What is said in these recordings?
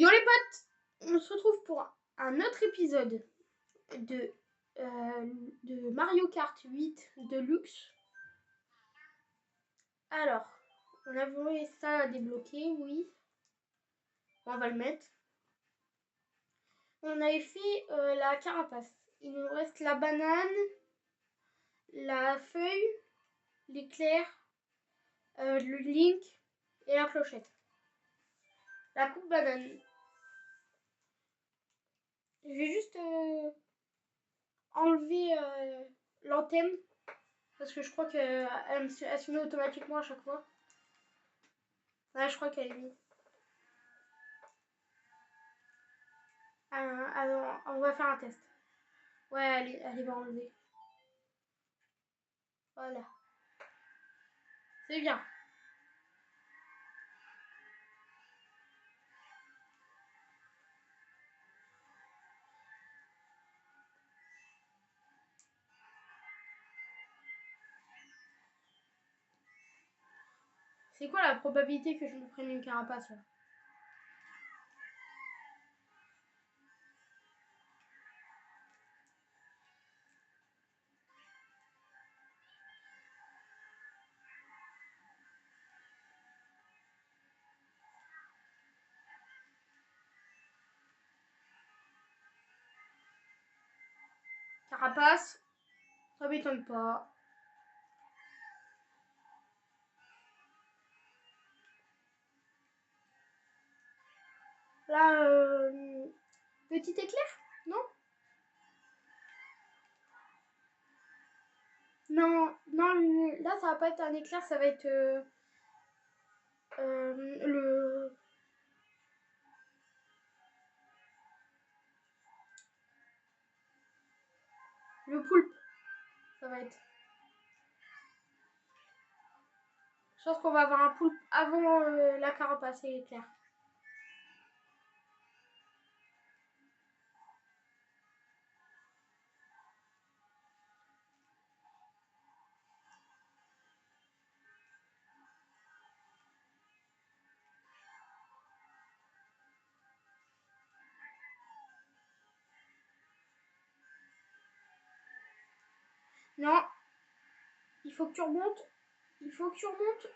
Yo les potes, on se retrouve pour un autre épisode de Mario Kart 8 Deluxe. Alors, on avait ça à débloquer, oui. On va le mettre. On avait fait la carapace. Il nous reste la banane, la feuille, l'éclair, le link et la clochette. La coupe banane. Je vais juste enlever l'antenne parce que je crois qu'elle se met automatiquement à chaque fois. Ouais, je crois qu'elle est mise. Alors, on va faire un test. Ouais, elle va enlever. Voilà. C'est bien. C'est quoi la probabilité que je me prenne une carapace là? Carapace, ça m'étonne pas. Là, petit éclair? Non? Non, là ça va pas être un éclair, ça va être le poulpe. Ça va être. Je pense qu'on va avoir un poulpe avant la carapace et l'éclair. Non, il faut que tu remontes. Il faut que tu remontes.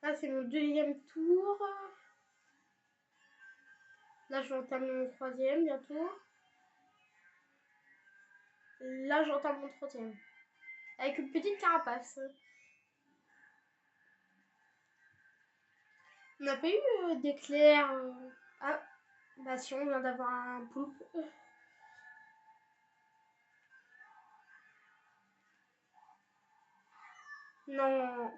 Là, c'est mon deuxième tour. Là, je vais entamer mon troisième bientôt. Là, j'entame mon troisième. Avec une petite carapace. On n'a pas eu d'éclair. Ah, bah si, on vient d'avoir un poulpe. Non.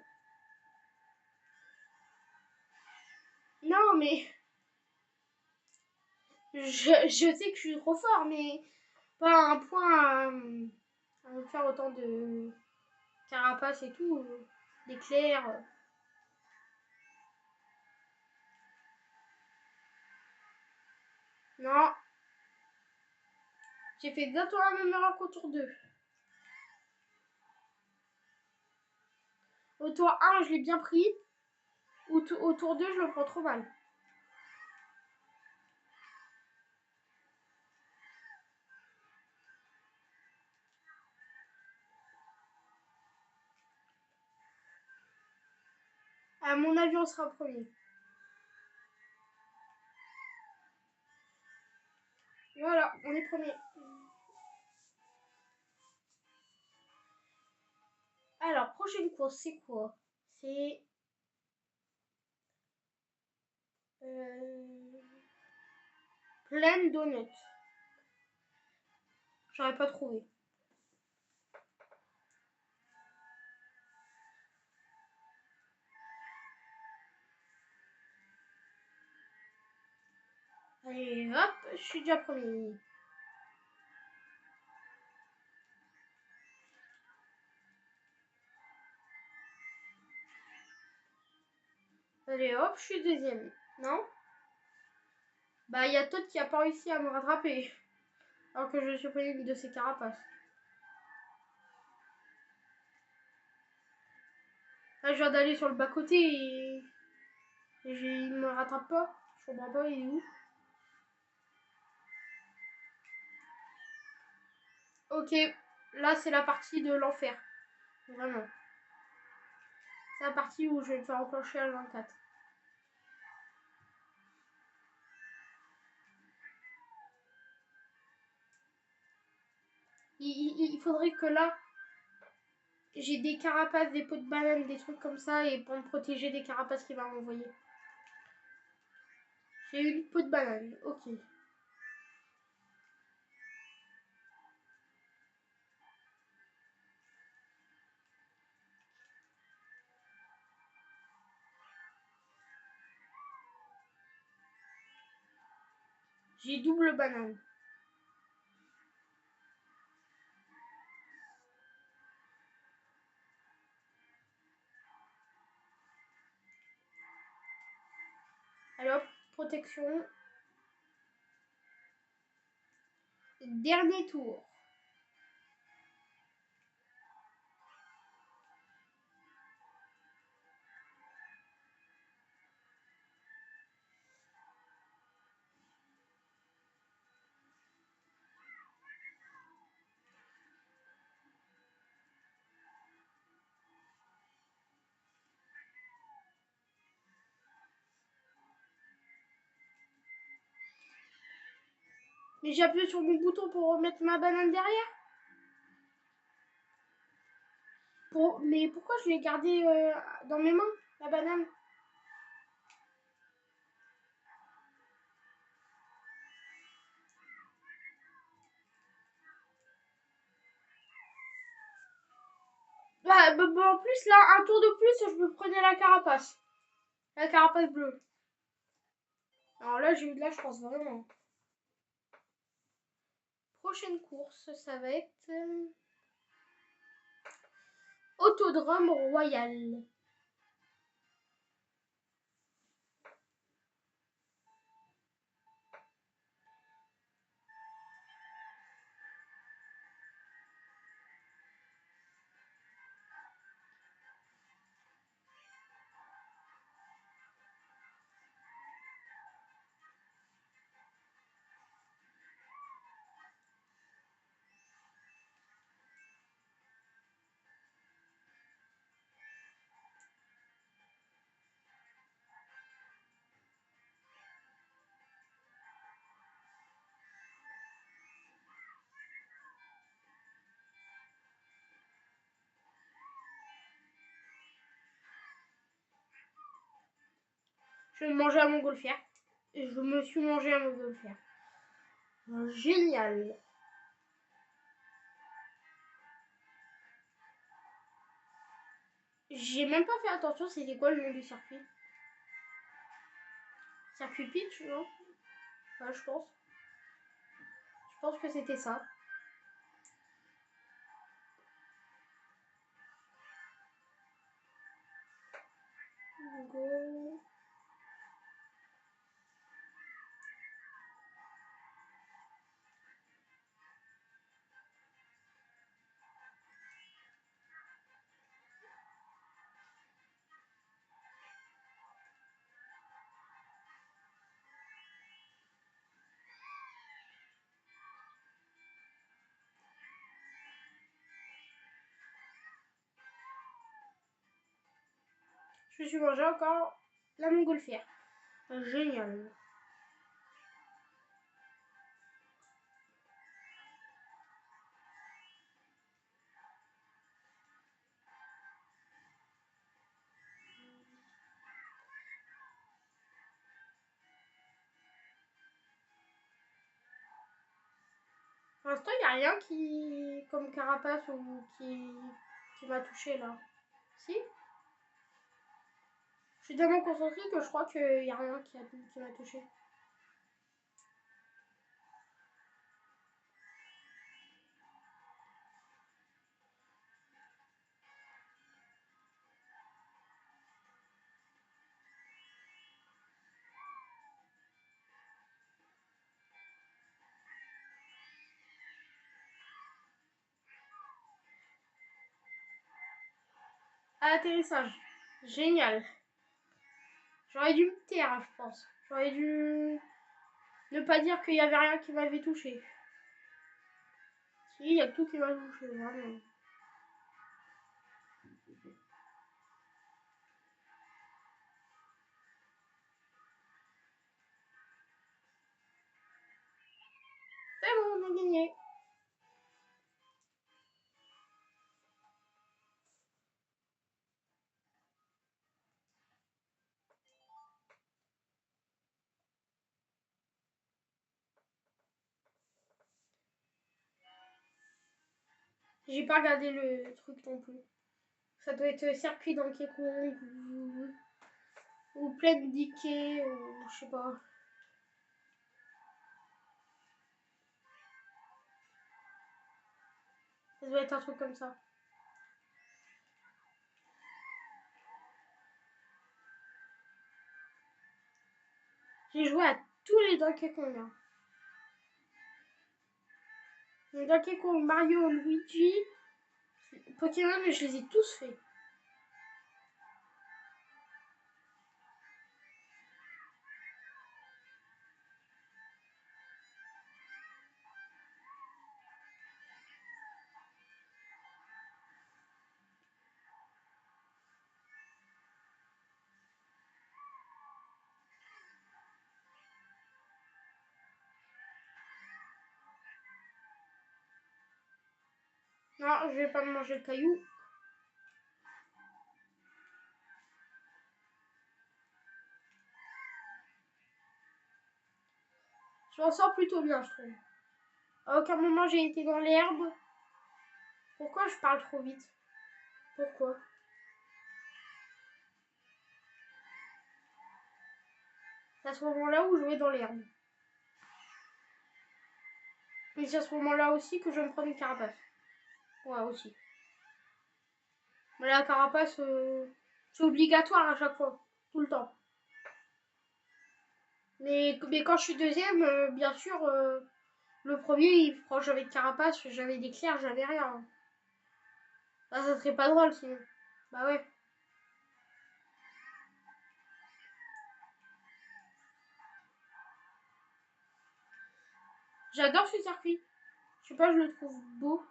Non, mais... Je sais que je suis trop fort, mais pas à un point à me faire autant de carapace et tout. D'éclair. Non. J'ai fait exactement la même erreur qu'au tour 2. Au tour 1, je l'ai bien pris. Au tour 2, je le prends trop mal. À mon avis, on sera premier. Voilà, on est premier. Alors, prochaine course, c'est quoi? C'est... Pleine donut. J'aurais pas trouvé. Allez, hop, je suis déjà premier. Allez hop, je suis deuxième. Non? Bah, il y a Todd qui a pas réussi à me rattraper. Alors que je suis pris une de ses carapaces. Là, je viens d'aller sur le bas-côté et il me rattrape pas. Je comprends pas, il est où? Ok, là, c'est la partie de l'enfer. Vraiment. C'est la partie où je vais me faire enclencher à 24. Il faudrait que là, j'ai des carapaces, des pots de banane, des trucs comme ça, et pour me protéger des carapaces qu'il va m'envoyer. J'ai une peau de banane, ok. J'ai double banane. Alors, protection. Dernier tour. Mais j'ai appuyé sur mon bouton pour remettre ma banane derrière. Mais pourquoi je l'ai gardée dans mes mains, la banane? En plus, là, un tour de plus, je me prenais la carapace. La carapace bleue. Alors là, j'ai eu de la chance, vraiment. Prochaine course, ça va être... Autodrome Royal. Je vais me manger à montgolfière. Et je me suis mangé à montgolfière. Génial. J'ai même pas fait attention, c'était quoi le nom du circuit? Circuit pitch, non? Ouais, je pense. Je pense que c'était ça. Go. Je me suis mangé encore la montgolfière. Génial. Pour l'instant, il n'y a rien qui, comme carapace ou qui m'a touché là. Si? Je suis tellement concentrée que je crois qu'il n'y a rien qui m'a touché. à l'atterrissage. Génial. J'aurais dû me taire, je pense. J'aurais dû ne pas dire qu'il n'y avait rien qui m'avait touché. Si, il y a tout qui m'a touché, vraiment. C'est bon, on a gagné. J'ai pas regardé le truc non plus. Ça doit être circuit Donkey Kong ou plein d'Ikea ou je sais pas. Ça doit être un truc comme ça. J'ai joué à tous les Donkey Kong. Hein. Les Donkey Kong, Mario, Luigi, Pokémon, je les ai tous faits. Non, je vais pas me manger le caillou. Je m'en sors plutôt bien, je trouve. À aucun moment j'ai été dans l'herbe. Pourquoi je parle trop vite? Pourquoi? C'est à ce moment-là où je vais dans l'herbe. Et c'est à ce moment-là aussi que je vais me prendre une carapace. Ouais, aussi. Mais la carapace, c'est obligatoire à chaque fois. Tout le temps. Mais quand je suis deuxième, bien sûr, le premier, quand j'avais de carapace, j'avais des clairs, j'avais rien. Bah, ça serait pas drôle sinon. Bah ouais. J'adore ce circuit. Je sais pas, je le trouve beau.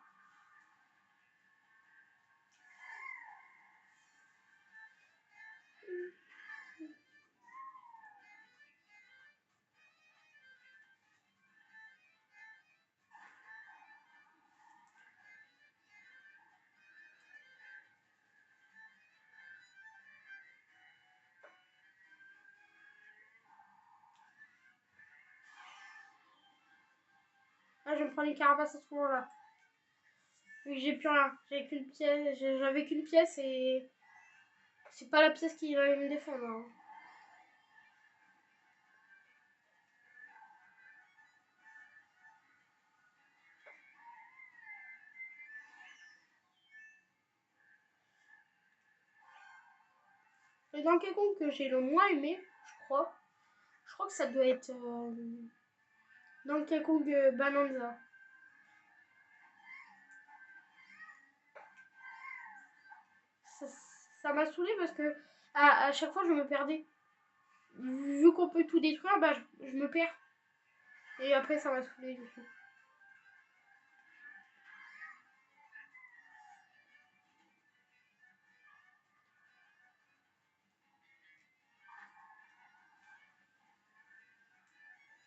Là, je vais me prendre une carapace à ce moment-là. Vu que j'ai plus rien. J'avais qu'une pièce, et c'est pas la pièce qui va me défendre. Hein. Le Donkey Kong que j'ai le moins aimé, je crois que ça doit être Donkey Kong Bonanza. Ça m'a saoulé parce que à chaque fois je me perdais. Vu qu'on peut tout détruire, bah je me perds. Et après ça m'a saoulé du coup.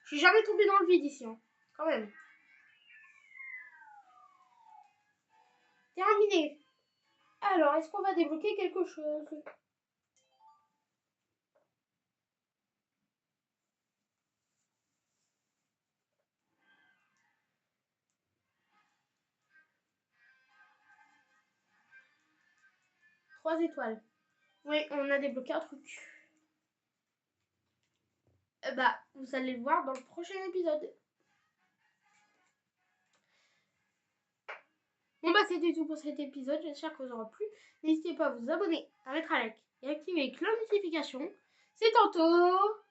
Je suis jamais tombée dans le vide ici, hein. Quand même. Terminé. Alors, est-ce qu'on va débloquer quelque chose? Trois étoiles. Oui, on a débloqué un truc. Bah, vous allez le voir dans le prochain épisode. Bon bah c'était tout pour cet épisode, j'espère que vous aura plu. N'hésitez pas à vous abonner, à mettre un like et à activer les notifications. C'est tantôt.